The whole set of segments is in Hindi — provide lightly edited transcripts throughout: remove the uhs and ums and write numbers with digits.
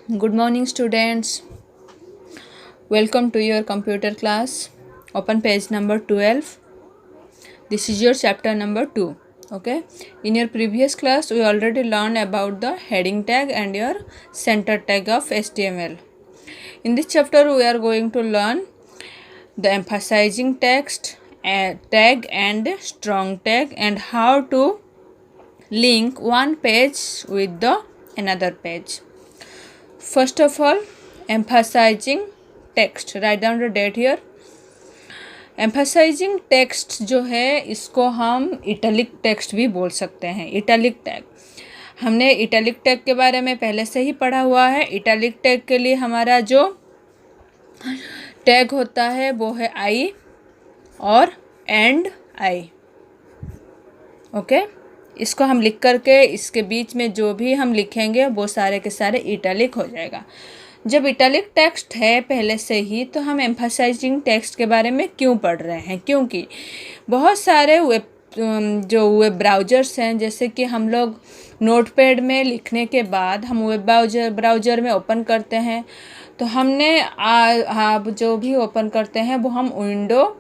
Good morning, students. Welcome to your computer class. Open page number 12. This is your chapter number 2. Okay. In your previous class, we already learned about the heading tag and your center tag of HTML. In this chapter, we are going to learn the emphasizing text tag and strong tag and how to link one page with the another page. First of all, emphasizing text. Write down the date here. Emphasising text जो है इसको हम इटैलिक टेक्स्ट भी बोल सकते हैं। इटैलिक टैग, हमने इटैलिक टैग के बारे में पहले से ही पढ़ा हुआ है। इटैलिक टैग के लिए हमारा जो टैग होता है वो है आई और एंड आई। ओके, इसको हम लिख करके इसके बीच में जो भी हम लिखेंगे वो सारे के सारे इटैलिक हो जाएगा। जब इटैलिक टेक्स्ट है पहले से ही तो हम एम्फसाइजिंग टेक्स्ट के बारे में क्यों पढ़ रहे हैं? क्योंकि बहुत सारे वेब ब्राउज़र्स हैं, जैसे कि हम लोग नोटपैड में लिखने के बाद हम वेब ब्राउज़र में ओपन करते हैं तो हमने आप जो भी ओपन करते हैं वो हम विंडो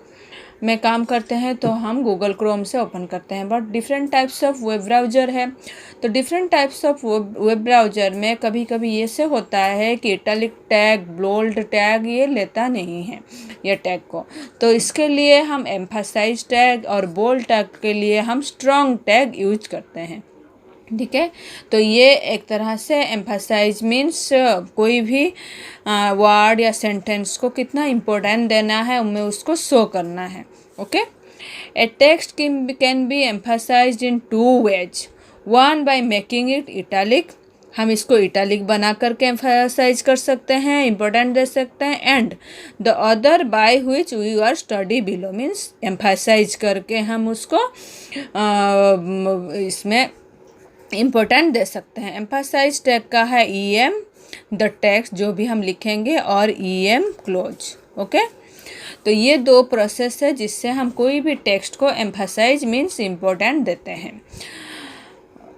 में काम करते हैं तो हम गूगल क्रोम से ओपन करते हैं। But different types of web browser है, तो different types of web browser में कभी कभी ये से होता है कि इटैलिक टैग, बोल्ड टैग ये लेता नहीं है ये टैग को। तो इसके लिए हम एम्फसाइज टैग और बोल्ड टैग के लिए हम स्ट्रॉन्ग टैग यूज करते हैं। ठीक है, तो ये एक तरह से एम्फसाइज मीन्स कोई भी वर्ड या सेंटेंस को कितना इम्पोर्टेंट देना है उनमें उसको शो करना है। Okay, a text can be emphasized in two ways. One by making it italic, हम इसको इटैलिक बना करके एम्फसाइज कर सकते हैं, इम्पोर्टेंट दे सकते हैं। And the other by which we are study below, means emphasize करके हम उसको इसमें इम्पोर्टेंट दे सकते हैं। एम्फसाइज टैग का है EM द टेक्स्ट जो भी हम लिखेंगे और EM क्लोज। ओके, तो ये दो प्रोसेस है जिससे हम कोई भी टेक्स्ट को एम्फसाइज मीन्स इम्पोर्टेंट देते हैं।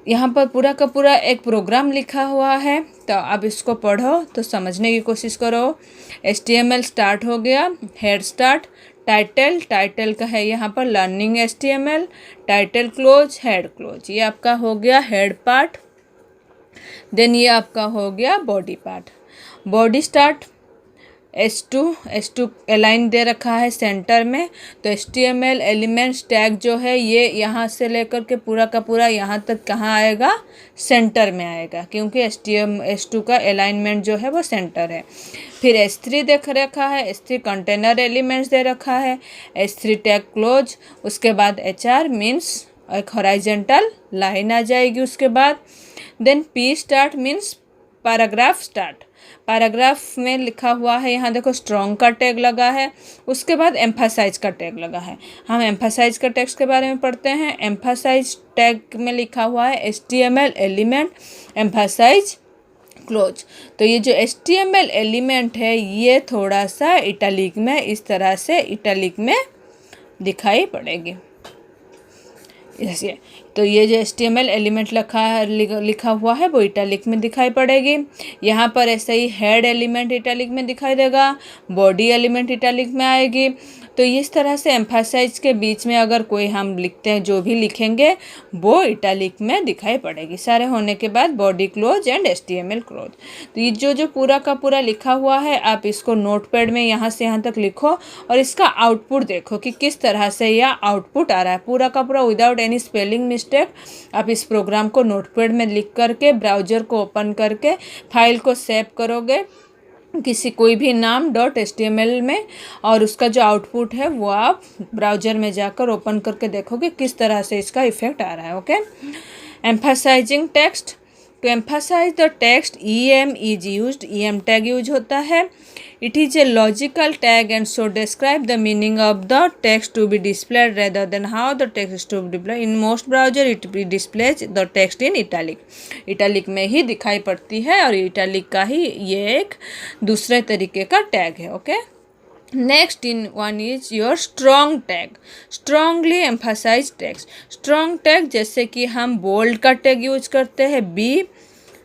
यहाँ पर पूरा का पूरा एक प्रोग्राम लिखा हुआ है, तो अब इसको पढ़ो तो समझने की कोशिश करो। HTML स्टार्ट हो गया, हेड स्टार्ट, टाइटल का है यहाँ पर learning HTML, title close, head close, ये आपका हो गया हेड पार्ट। देन ये आपका हो गया body part. Body start S2 align दे रखा है सेंटर में, तो HTML एलिमेंट्स टैग जो है ये यहाँ से लेकर के पूरा का पूरा यहाँ तक कहाँ आएगा? सेंटर में आएगा, क्योंकि S2 का अलाइनमेंट जो है वो सेंटर है। फिर S3 देख रखा है, S3 कंटेनर एलिमेंट्स दे रखा है, S3 टैग क्लोज, उसके बाद HR मीन्स एक हॉरिजॉन्टल लाइन आ जाएगी उसके बाद। Then P start means paragraph start, paragraph में लिखा हुआ है यहाँ देखो स्ट्रॉन्ग का टैग लगा है, उसके बाद एम्फसाइज का टैग लगा है। हम एम्फसाइज का टेक्स्ट के बारे में पढ़ते हैं। एम्फसाइज टैग में लिखा हुआ है HTML एलिमेंट एम्फसाइज क्लोज। तो ये जो HTML एलिमेंट है ये थोड़ा सा इटैलिक में, इस तरह से इटैलिक में दिखाई पड़ेगी। तो ये जो HTML एलिमेंट लिखा हुआ है वो इटैलिक में दिखाई पड़ेगी। यहाँ पर ऐसे ही हेड एलिमेंट इटैलिक में दिखाई देगा, बॉडी एलिमेंट इटैलिक में आएगी। तो इस तरह से एम्फसाइज के बीच में अगर कोई हम लिखते हैं, जो भी लिखेंगे वो इटैलिक में दिखाई पड़ेगी। सारे होने के बाद body close and HTML close. तो ये जो पूरा का पूरा लिखा हुआ है आप इसको नोटपैड में यहाँ से यहाँ तक लिखो और इसका आउटपुट देखो कि किस तरह से यह आउटपुट आ रहा है। पूरा का पूरा विदाउट एनी स्पेलिंग मिस्टेक आप इस प्रोग्राम को नोटपैड में लिख करके ब्राउज़र को ओपन करके फाइल को सेव करोगे किसी कोई भी नाम .html में, और उसका जो आउटपुट है वो आप ब्राउज़र में जाकर ओपन करके देखोगे किस तरह से इसका इफेक्ट आ रहा है। Okay, emphasizing text, to emphasize the text EM is used, EM tag use होता है। It is a logical tag and so describe the meaning of the text to be displayed rather than how the text to be displayed. In most browser it be displays the text in italic, italic में ही दिखाई पड़ती है और इटैलिक का ही ये एक दूसरे तरीके का टैग है। Okay, next in one is your strong tag, strongly emphasize text. Strong tag जैसे कि हम बोल्ड का टैग यूज करते हैं,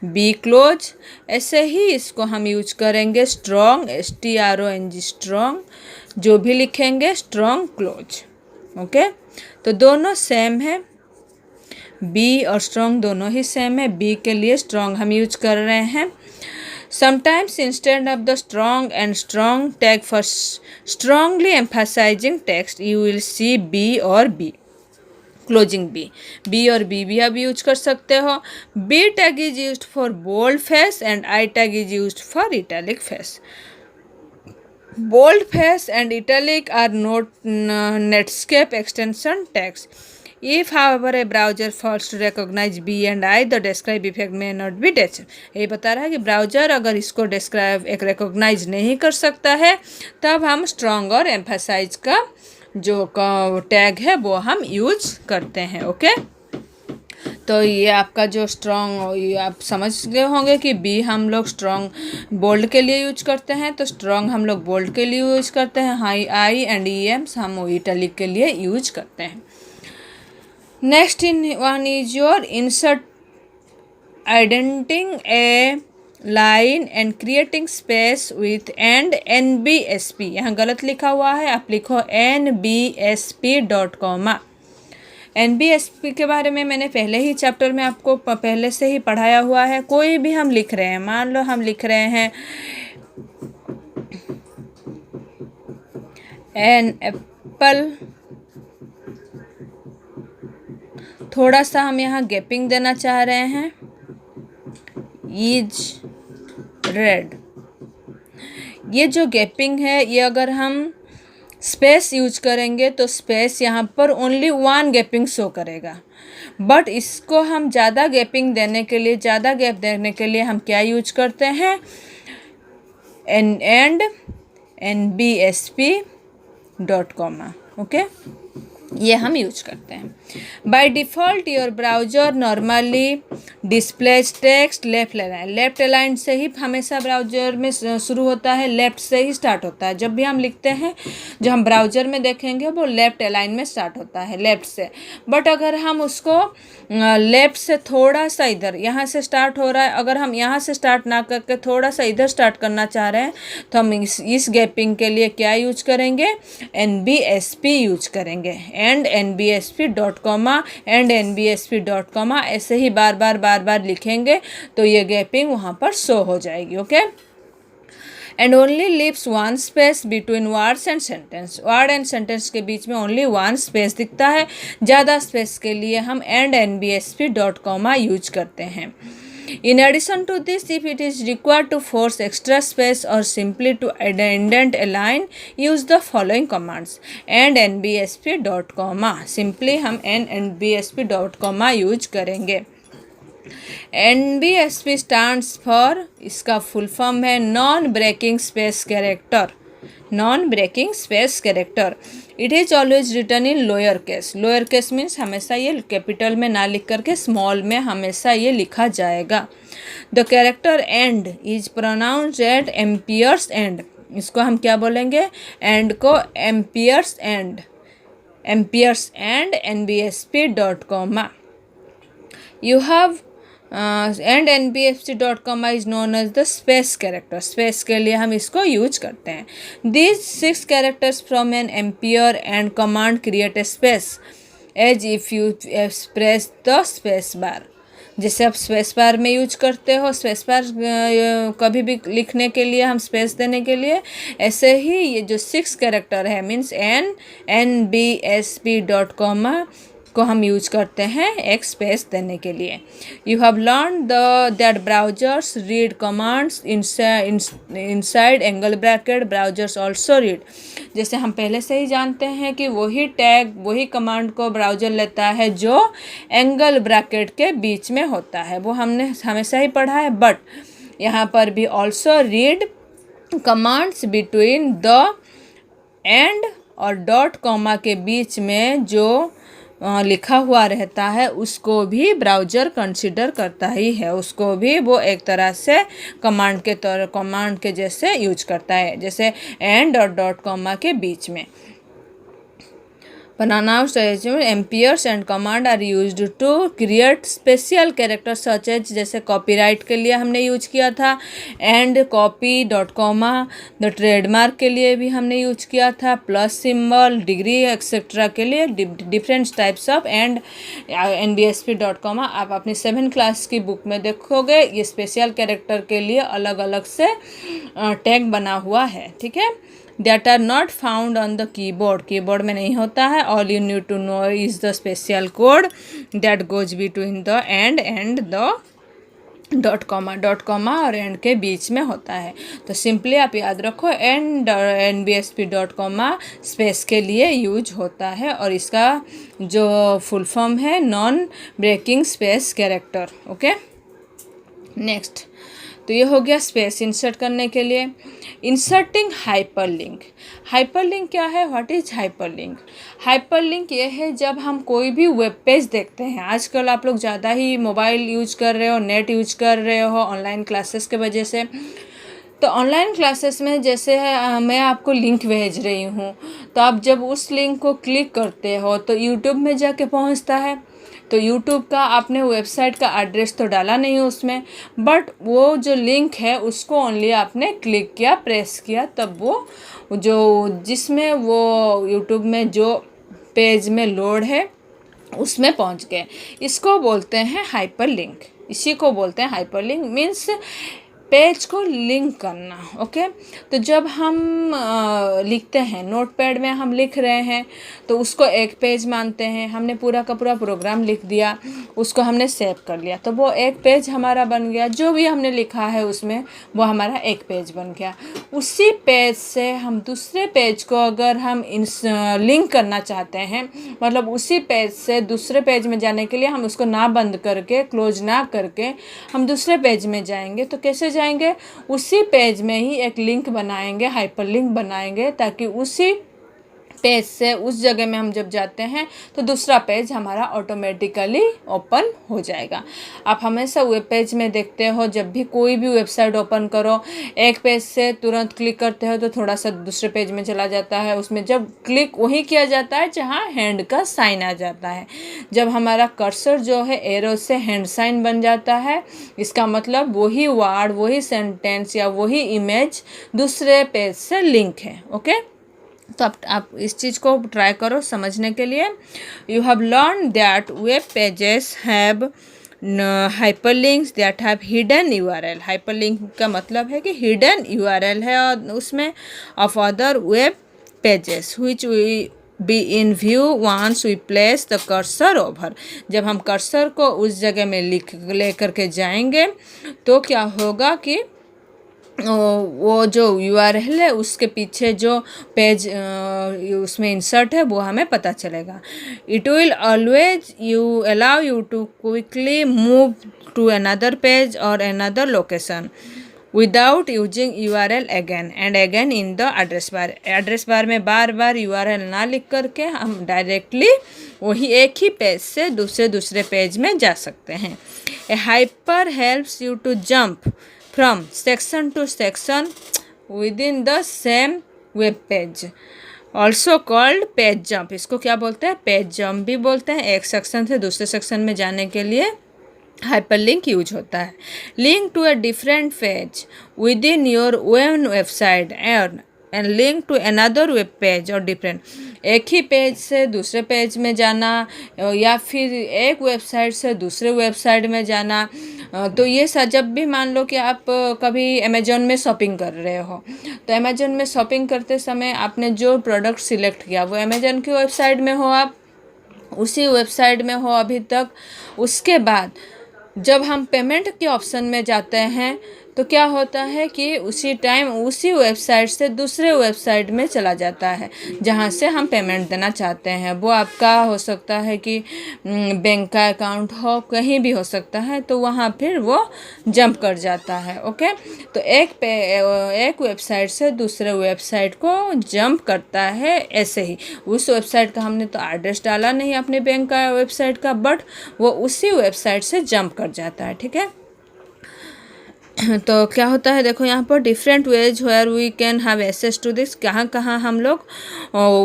बी क्लोज। ऐसे ही इसको हम यूज करेंगे स्ट्रॉन्ग, STRONG स्ट्रॉन्ग, जो भी लिखेंगे स्ट्रॉन्ग क्लोज। ओके, तो दोनों सेम है, बी और स्ट्रॉन्ग दोनों ही सेम है। बी के लिए स्ट्रॉन्ग हम यूज कर रहे हैं। Sometimes instead of the strong and strong tag for strongly emphasizing text, you will see B or B. Closing B और बी भी आप यूज कर सकते हो। B tag is use for bold face and I tag is use for italic face. Bold face and italic are not Netscape extension tags. If, however, a browser fails to recognize B and I, the describe effect may not be detected. ये बता रहा है कि ब्राउजर अगर इसको डिस्क्राइब एक रिकॉग्नाइज नहीं कर सकता है, तब हम स्ट्रॉन्ग और एम्फसाइज का जो टैग है वो हम यूज करते हैं। ओके, तो ये आपका जो स्ट्रॉन्ग, ये आप समझ गए होंगे कि बी हम लोग स्ट्रॉन्ग बोल्ड के लिए यूज करते हैं, तो स्ट्रॉन्ग हम लोग बोल्ड के लिए यूज करते हैं। हाई आई एंड EMs हम इटैलिक के लिए यूज करते हैं। Next in one is your insert indenting a line and creating space with and NBSP। यहाँ गलत लिखा हुआ है, आप लिखो NBSP डॉट कॉमा। NBSP के बारे में मैंने पहले ही चैप्टर में आपको पहले से ही पढ़ाया हुआ है। कोई भी हम लिख रहे हैं, मान लो हम लिख रहे हैं एन एप्पल, थोड़ा सा हम यहाँ गैपिंग देना चाह रहे हैं, इज रेड। ये जो गैपिंग है, ये अगर हम स्पेस यूज करेंगे तो स्पेस यहाँ पर ओनली वन गैपिंग शो करेगा। बट इसको हम ज़्यादा गैपिंग देने के लिए, ज़्यादा गैप देने के लिए हम क्या यूज करते हैं, and NBSP dot comma. Okay, ये हम यूज करते हैं। By default your browser normally displays text left align. Left align से ही हमेशा ब्राउजर में शुरू होता है, लेफ्ट से ही स्टार्ट होता है। जब भी हम लिखते हैं, जो हम ब्राउजर में देखेंगे वो लेफ्ट अलाइन में स्टार्ट होता है, लेफ्ट से। बट अगर हम उसको लेफ्ट से थोड़ा सा इधर, यहाँ से स्टार्ट हो रहा है, अगर हम यहाँ से स्टार्ट ना करके थोड़ा सा इधर स्टार्ट करना चाह रहे हैं, तो हम इस गैपिंग के लिए क्या यूज करेंगे, NBSP यूज करेंगे। And NBSP dot comma, and NBSP dot comma, ऐसे ही बार बार लिखेंगे तो ये गैपिंग वहाँ पर शो हो जाएगी। Okay, and only leaves one space between words and sentence. Word and sentence के बीच में ओनली वन स्पेस दिखता है। ज़्यादा स्पेस के लिए हम and NBSP dot comma use करते हैं। In addition to this, if it is required to force extra space or simply to indent a line, use the following commands and NBSP dot comma. Simply हम NBSP डॉट कॉमा यूज करेंगे। NBSP स्टैंड्स फॉर, इसका फुल फॉर्म है non breaking space character. Non breaking space character. It is always return in lower case. Lower case means हमेशा ये कैपिटल में ना लिख करके स्मॉल में हमेशा ये लिखा जाएगा। The character and is pronounced at ampersand. इसको हम क्या बोलेंगे, एंड को ampersand, ampersand NBSP dot comma. You have and NBSP dot comma is known as the space character. Space के लिए हम इसको यूज करते हैं। These 6 characters from an ampersand command create a space as if you press the space bar. जैसे आप स्पेस बार में यूज करते हो, स्पेस बार कभी भी लिखने के लिए, हम स्पेस देने के लिए, ऐसे ही ये जो 6 कैरेक्टर है मीन्स NBSP डॉट कॉमा को हम यूज करते हैं एक स्पेस देने के लिए। You have learn that browsers read commands inside angle bracket. Browsers also read. जैसे हम पहले से ही जानते हैं कि वही टैग, वही कमांड को ब्राउजर लेता है जो एंगल ब्रैकेट के बीच में होता है, वो हमने हमेशा ही पढ़ा है। बट यहाँ पर भी also read commands between the end और डॉट कॉमा के बीच में जो लिखा हुआ रहता है, उसको भी ब्राउजर कंसिडर करता ही है। उसको भी वो एक तरह से कमांड के जैसे यूज करता है, जैसे एंड और डॉट कॉमा के बीच में। Pronounced ampersand command are used to create special character such as, जैसे कॉपीराइट के लिए हमने यूज किया था, and copy dot comma the trademark के लिए भी हमने यूज किया था, प्लस सिंबल डिग्री एक्सेट्रा के लिए, different types of, and NBSP dot comma. आप अपनी 7th क्लास की बुक में देखोगे ये स्पेशल कैरेक्टर के लिए अलग अलग से टैग बना हुआ है, ठीक है। That are not found on the keyboard, keyboard में नहीं होता है। All you need to know is the special code that goes between the and the dot comma और एंड के बीच में होता है। तो सिंपली आप याद रखो and NBSP dot comma space के लिए यूज होता है, और इसका जो फुल फॉर्म है non breaking space character, okay. Next, तो ये हो गया स्पेस इंसर्ट करने के लिए। Inserting hyperlink. हाइपरलिंक क्या है? What is hyperlink? हाइपरलिंक ये है जब हम कोई भी वेब पेज देखते हैं। आजकल आप लोग ज़्यादा ही मोबाइल यूज कर रहे हो, नेट यूज कर रहे हो ऑनलाइन क्लासेस के वजह से। तो ऑनलाइन क्लासेस में जैसे है मैं आपको लिंक भेज रही हूँ, तो आप जब उस लिंक को क्लिक करते हो तो यूट्यूब में जाके पहुँचता है। तो यूट्यूब का आपने वेबसाइट का एड्रेस तो डाला नहीं उसमें, बट वो जो लिंक है उसको ओनली आपने क्लिक किया, प्रेस किया, तब वो जो जिसमें वो यूट्यूब में जो पेज में लोड है उसमें पहुंच गए। इसको बोलते हैं हाइपरलिंक। इसी को बोलते हैं हाइपरलिंक, मीन्स पेज को लिंक करना, ओके। तो जब हम लिखते हैं नोटपैड में, हम लिख रहे हैं तो उसको एक पेज मानते हैं। हमने पूरा का पूरा प्रोग्राम लिख दिया, उसको हमने सेव कर लिया, तो वो एक पेज हमारा बन गया। जो भी हमने लिखा है उसमें वो हमारा एक पेज बन गया। उसी पेज से हम दूसरे पेज को अगर हम लिंक करना चाहते हैं, मतलब उसी पेज से दूसरे पेज में जाने के लिए हम उसको ना बंद करके, क्लोज ना करके हम दूसरे पेज में जाएंगे। तो कैसे जाएंगे? उसी पेज में ही एक लिंक बनाएंगे, हाइपरलिंक बनाएंगे, ताकि उसी पेज से उस जगह में हम जब जाते हैं तो दूसरा पेज हमारा ऑटोमेटिकली ओपन हो जाएगा। आप हमेशा वेब पेज में देखते हो, जब भी कोई भी वेबसाइट ओपन करो, एक पेज से तुरंत क्लिक करते हो तो थोड़ा सा दूसरे पेज में चला जाता है। उसमें जब क्लिक वही किया जाता है जहाँ हैंड का साइन आ जाता है। जब हमारा कर्सर जो है एरो से हैंड साइन बन जाता है, इसका मतलब वही वर्ड, वही सेंटेंस या वही इमेज दूसरे पेज से लिंक है, ओके। तो आप इस चीज़ को ट्राई करो समझने के लिए। You have learn that web pages have hyperlinks that have hidden URL। Hyperlink का मतलब है कि हिडन URL है और उसमें of other web pages which we be in view once we place the cursor over. जब हम कर्सर को उस जगह में ले करके जाएंगे तो क्या होगा कि वो जो URL है उसके पीछे जो पेज उसमें इंसर्ट है वो हमें पता चलेगा। It will always allow you to quickly move to another page और another location without using URL again and again in the address bar. Address bar में बार बार URL ना लिख करके हम डायरेक्टली वही एक ही पेज से दूसरे पेज में जा सकते हैं। A hyper helps you to jump from section to section within the same web page, also called page jump। इसको क्या बोलते हैं? पेज जंप भी बोलते हैं। एक सेक्शन से दूसरे सेक्शन में जाने के लिए हाइपरलिंक यूज होता है। Link to a different page within your own website and link to another web page और डिफरेंट। एक ही पेज से दूसरे पेज में जाना या फिर एक वेबसाइट से दूसरे वेबसाइट में जाना। तो ये जब भी मान लो कि आप कभी अमेजोन में शॉपिंग कर रहे हो, तो अमेजोन में शॉपिंग करते समय आपने जो प्रोडक्ट सिलेक्ट किया वो अमेजोन की वेबसाइट में हो, आप उसी वेबसाइट में हो अभी तक। उसके बाद जब हम पेमेंट के ऑप्शन में जाते हैं तो क्या होता है कि उसी टाइम उसी वेबसाइट से दूसरे वेबसाइट में चला जाता है जहाँ से हम पेमेंट देना चाहते हैं। वो आपका हो सकता है कि बैंक का अकाउंट हो, कहीं भी हो सकता है, तो वहाँ फिर वो जंप कर जाता है, ओके। तो एक वेबसाइट से दूसरे वेबसाइट को जंप करता है ऐसे ही। उस वेबसाइट का हमने तो एड्रेस डाला नहीं अपने बैंक का वेबसाइट का, बट वो उसी वेबसाइट से जंप कर जाता है, ठीक है। तो क्या होता है देखो यहाँ पर different ways where we can have access to this, कहाँ कहाँ हम लोग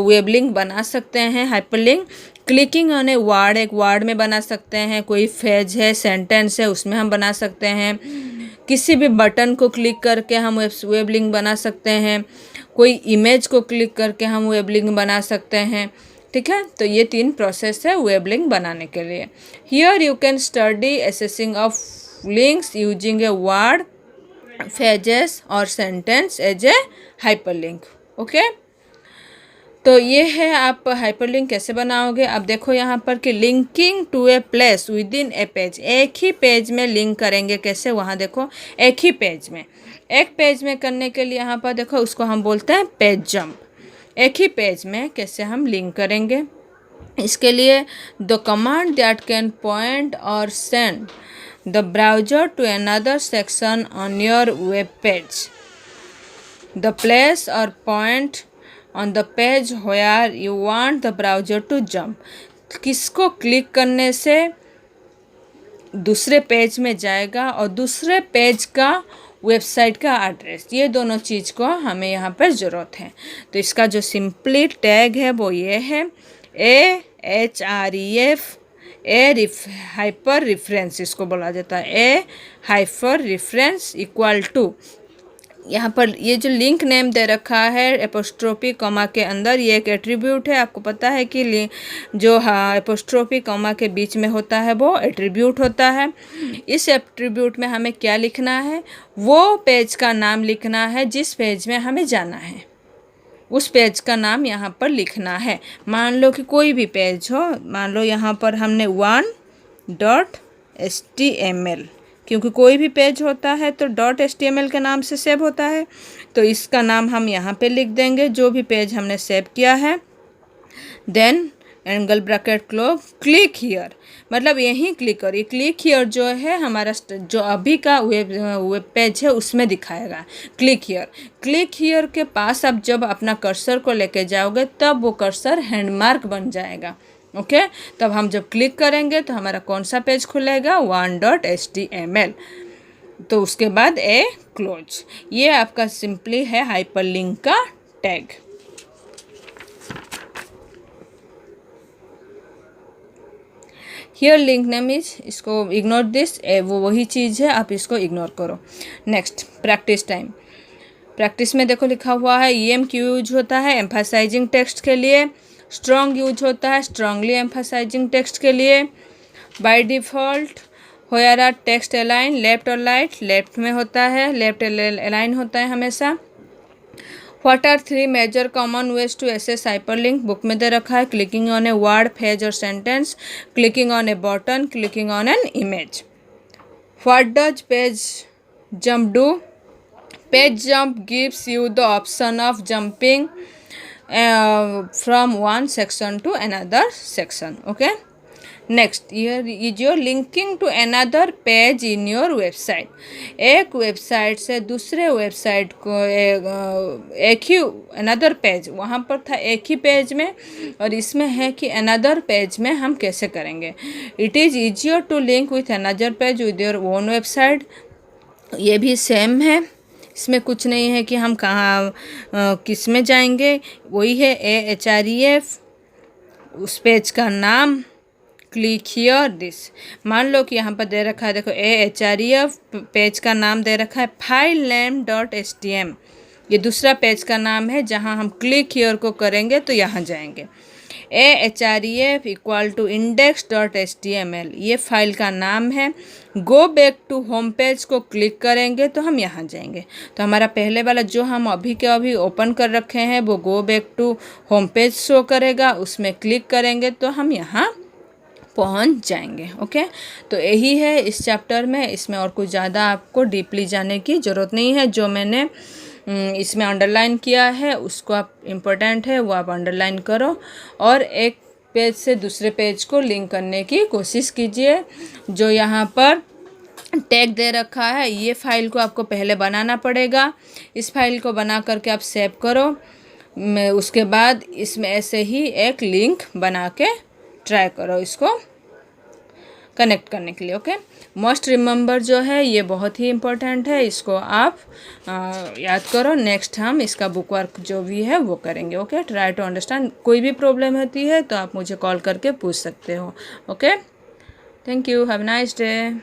वेब लिंक बना सकते हैं, hyperlink. Clicking on a word, एक वर्ड में बना सकते हैं, कोई फ्रेज है, सेंटेंस है, उसमें हम बना सकते हैं। किसी भी बटन को क्लिक करके हम वेब लिंक बना सकते हैं, कोई इमेज को क्लिक करके हम वेब लिंक बना सकते हैं। ठीक है, तो ये 3 प्रोसेस है वेब लिंक बनाने के लिए। Here you can study accessing of links using a word, phrases और sentence as a hyperlink. Okay, तो ये है आप हाइपरलिंक कैसे बनाओगे। अब देखो यहाँ पर कि linking to a place within a page, एक ही पेज में लिंक करेंगे कैसे, वहाँ देखो एक ही पेज में, एक पेज में करने के लिए यहाँ पर देखो उसको हम बोलते हैं पेज जंप। एक ही पेज में कैसे हम लिंक करेंगे, इसके लिए the command that can point और send the browser to another section on your web page, the place और point on the page where you want the browser to jump. किसको क्लिक करने से दूसरे पेज में जाएगा और दूसरे पेज का वेबसाइट का एड्रेस, ये दोनों चीज़ को हमें यहाँ पर ज़रूरत है। तो इसका जो सिंपली टैग है वो ये है AHREF, हाइपर रेफरेंस इसको बोला जाता है, ए हाइपर रेफरेंस इक्वल टू, यहाँ पर ये जो लिंक नेम दे रखा है एपोस्ट्रोफी कॉमा के अंदर, ये एक एट्रीब्यूट है। आपको पता है कि जो एपोस्ट्रोफी कॉमा के बीच में होता है वो एट्रीब्यूट होता है। इस एट्रीब्यूट में हमें क्या लिखना है, वो पेज का नाम लिखना है जिस पेज में हमें जाना है, उस पेज का नाम यहाँ पर लिखना है। मान लो कि कोई भी पेज हो, मान लो यहाँ पर हमने 1.html, क्योंकि कोई भी पेज होता है तो .html के नाम से सेव होता है, तो इसका नाम हम यहाँ पे लिख देंगे जो भी पेज हमने सेव किया है। Then angle bracket close, click here, मतलब यहीं क्लिक करिए। क्लिक हियर जो है हमारा जो अभी का वेब पेज है उसमें दिखाएगा क्लिक हियर। क्लिक हियर के पास आप जब अपना कर्सर को लेके जाओगे तब वो कर्सर हैंडमार्क बन जाएगा। ओके, तब हम जब क्लिक करेंगे तो हमारा कौन सा पेज खुलेगा, 1.html, तो उसके बाद ए क्लोज। ये आपका सिंपली है हाइपरलिंक का tag. Here link name is, इसको इग्नोर दिस, वो वही चीज़ है, आप इसको इग्नोर करो। Next practice time. प्रैक्टिस में देखो लिखा हुआ है EM क्यों यूज होता है, एम्फासाइजिंग टेक्स्ट के लिए। स्ट्रॉन्ग यूज होता है स्ट्रांगली एम्फासाइजिंग टेक्स्ट के लिए। By default where are text align left और राइट, लेफ्ट में होता है, लेफ्ट अलाइन होता है हमेशा। What are 3 major common ways to access hyperlink, book में दे रखा है। Clicking on a word, phrase और sentence, clicking on a button, clicking on an image. What does page jump do, page jump gives you the option of jumping from one section to another section. Okay, next here is your linking to another page in your website. एक वेबसाइट से दूसरे वेबसाइट को एक ही another पेज, वहाँ पर था एक ही पेज में, और इसमें है कि another पेज में हम कैसे करेंगे। It is easier to link with another page with your own website. ये भी सेम है, इसमें कुछ नहीं है कि हम कहाँ किस में जाएंगे, वही है AHREF, उस पेज का नाम, क्लिक हियर दिस। मान लो कि यहाँ पर दे रखा है देखो AHREF, पेज का नाम दे रखा है फाइल नेम .htm, ये दूसरा पेज का नाम है जहाँ हम क्लिक हियर को करेंगे तो यहाँ जाएंगे। AHREF इक्वल टू index.html, ये फाइल का नाम है। Go back to home page को क्लिक करेंगे तो हम यहाँ जाएंगे। तो हमारा पहले वाला जो हम अभी के अभी ओपन कर रखे हैं वो go back to home page show करेगा, उसमें क्लिक करेंगे तो हम यहाँ पहुँच जाएंगे। ओके, तो यही है इस चैप्टर में, इसमें और कुछ ज़्यादा आपको डीपली जाने की ज़रूरत नहीं है। जो मैंने इसमें अंडरलाइन किया है उसको आप इम्पोर्टेंट है वो आप अंडरलाइन करो, और एक पेज से दूसरे पेज को लिंक करने की कोशिश कीजिए। जो यहाँ पर टैग दे रखा है ये फाइल को आपको पहले बनाना पड़ेगा, इस फाइल को बना करके आप सेव करो, उसके बाद इसमें ऐसे ही एक लिंक बना के ट्राई करो इसको कनेक्ट करने के लिए। ओके, मस्ट रिमेंबर जो है ये बहुत ही इम्पोर्टेंट है, इसको आप याद करो। नेक्स्ट हम इसका बुक वर्क जो भी है वो करेंगे। Okay, try to understand. कोई भी प्रॉब्लम होती है तो आप मुझे कॉल करके पूछ सकते हो। Okay, thank you, have a nice day.